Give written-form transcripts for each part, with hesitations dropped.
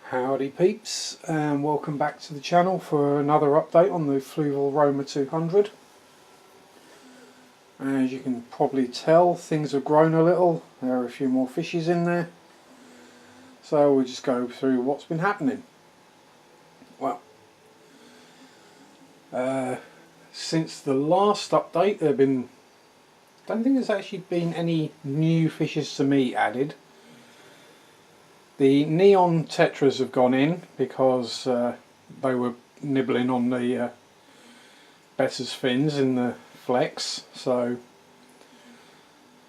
Howdy peeps, and welcome back to the channel for another update on the Fluval Roma 200. As you can probably tell, things have grown a little. There are a few more fishes in there, so we'll just go through what's been happening. Well, since the last update I don't think there's actually been any new fishes to me added. The neon tetras have gone in because they were nibbling on the better's fins in the flex, so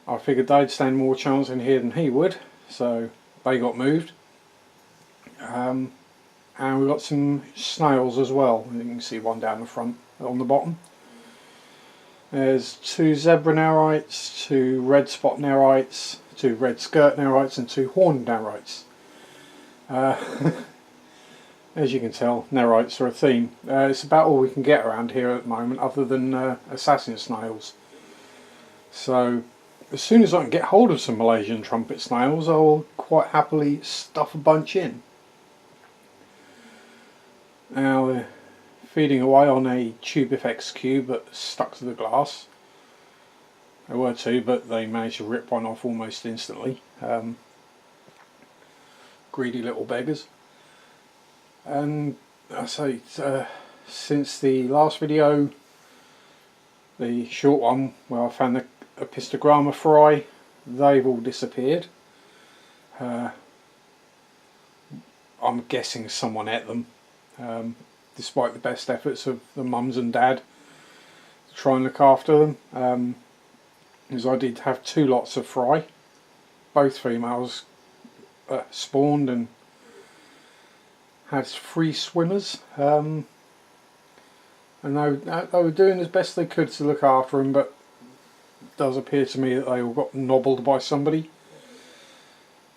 I figured they'd stand more chance in here than he would, so they got moved. And we've got some snails as well. You can see one down the front, on the bottom. There's two zebra narites, two red spot narites, two red skirt narites and two horned narites. As you can tell, narites are a theme. It's about all we can get around here at the moment, other than assassin snails. So as soon as I can get hold of some Malaysian trumpet snails, I'll quite happily stuff a bunch in. Now they're feeding away on a tube FX cube that stuck to the glass. There were two, but they managed to rip one off almost instantly. Greedy little beggars. And I say, since the last video, the short one where I found the epistogramma fry, they've all disappeared. I'm guessing someone ate them, despite the best efforts of the mums and dad to try and look after them. Because I did have two lots of fry, both females spawned and had 3 swimmers, and they were doing as best they could to look after them, but it does appear to me that they all got nobbled by somebody.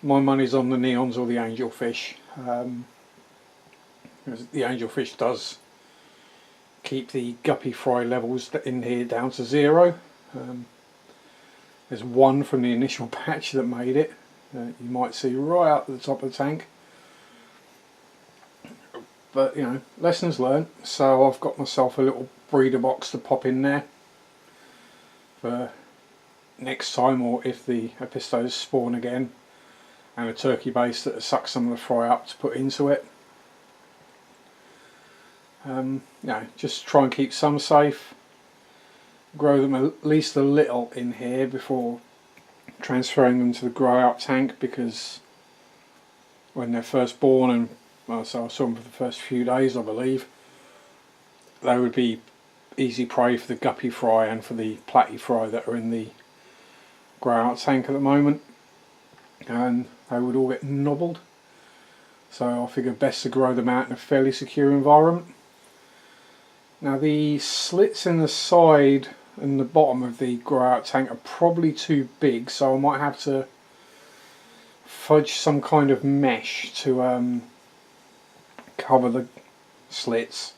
My money's on the neons or the angelfish. The angelfish does keep the guppy fry levels in here down to 0. There's one from the initial batch that made it. You might see right up at the top of the tank. But, you know, lessons learned. So I've got myself a little breeder box to pop in there for next time, or if the epistos spawn again, and a turkey base that sucks some of the fry up to put into it. You know, just try and keep some safe. Grow them at least a little in here before transferring them to the grow out tank, because when they're first born, and well, so I saw them for the first few days I believe, they would be easy prey for the guppy fry and for the platy fry that are in the grow out tank at the moment, and they would all get nobbled. So I figured best to grow them out in a fairly secure environment. Now the slits in the side and the bottom of the grow out tank are probably too big, so I might have to fudge some kind of mesh to cover the slits,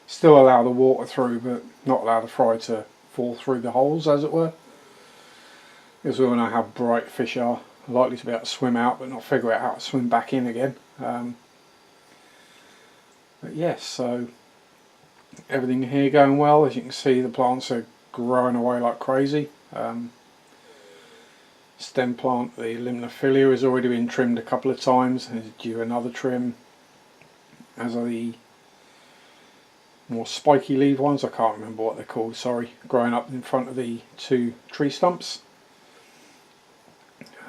still allow the water through but not allow the fry to fall through the holes, as it were, because we all know how bright fish are, likely to be able to swim out but not figure out how to swim back in again. But yes, so everything here going well. As you can see, the plants are growing away like crazy. Stem plant, the limnophilia, has already been trimmed a couple of times and is due another trim, as are the more spiky leaf ones. I can't remember what they're called, sorry, growing up in front of the 2 tree stumps.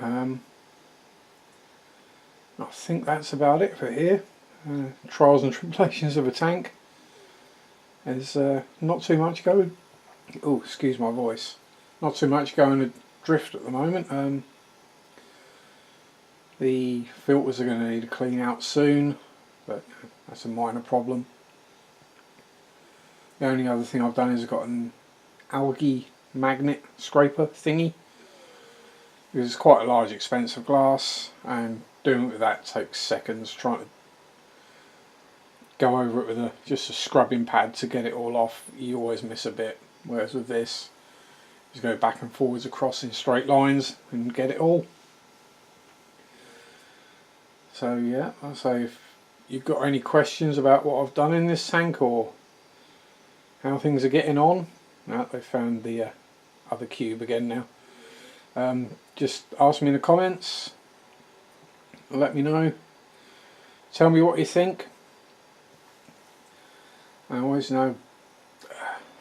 I think that's about it for here. Trials and tribulations of a tank. There's not too much going. Oh, excuse my voice. Not too much going adrift at the moment. The filters are going to need a clean out soon, but that's a minor problem. The only other thing I've done is I've got an algae magnet scraper thingy, because it's quite a large expensive glass, and doing it with that takes seconds. Trying to go over it with just a scrubbing pad to get it all off, you always miss a bit, whereas with this, just go back and forwards across in straight lines and get it all. So yeah, I'll say if you've got any questions about what I've done in this tank or how things are getting on. Now they found the other cube again now. Just ask me in the comments, let me know, tell me what you think. I always know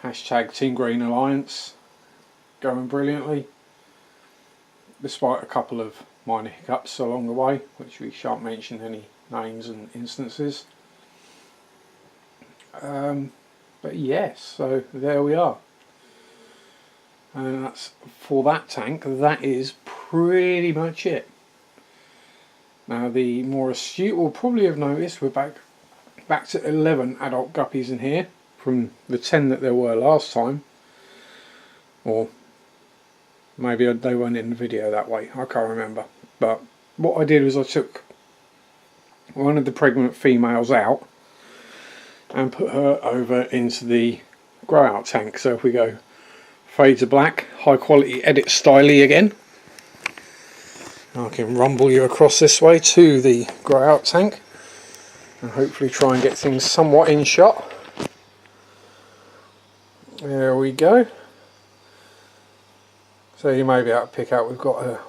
hashtag Team Green Alliance going brilliantly, despite a couple of minor hiccups along the way, which we shan't mention any names and instances. But yes, so there we are. And that's for that tank. That is pretty much it. Now the more astute will probably have noticed we're back to 11 adult guppies in here from the 10 that there were last time. Or maybe they weren't in the video that way, I can't remember. But what I did was I took one of the pregnant females out and put her over into the grow out tank. So if we go fade to black, high quality edit styly again, I can rumble you across this way to the grow out tank and hopefully try and get things somewhat in shot. There we go. So you may be able to pick out we've got a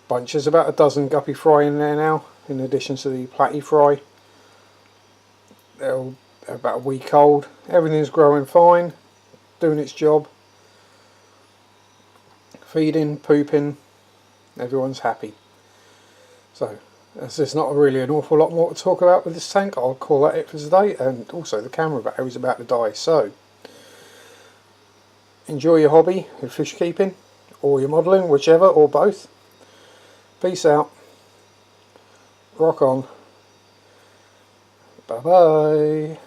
bunch, there's about a dozen guppy fry in there now, in addition to the platy fry. They're about a week old. Everything's growing fine, doing its job, feeding, pooping, everyone's happy. So as there's not really an awful lot more to talk about with this tank, I'll call that it for today. And also the camera battery's about to die, so enjoy your hobby, your fish keeping or your modelling, whichever or both. Peace out, rock on, bye bye.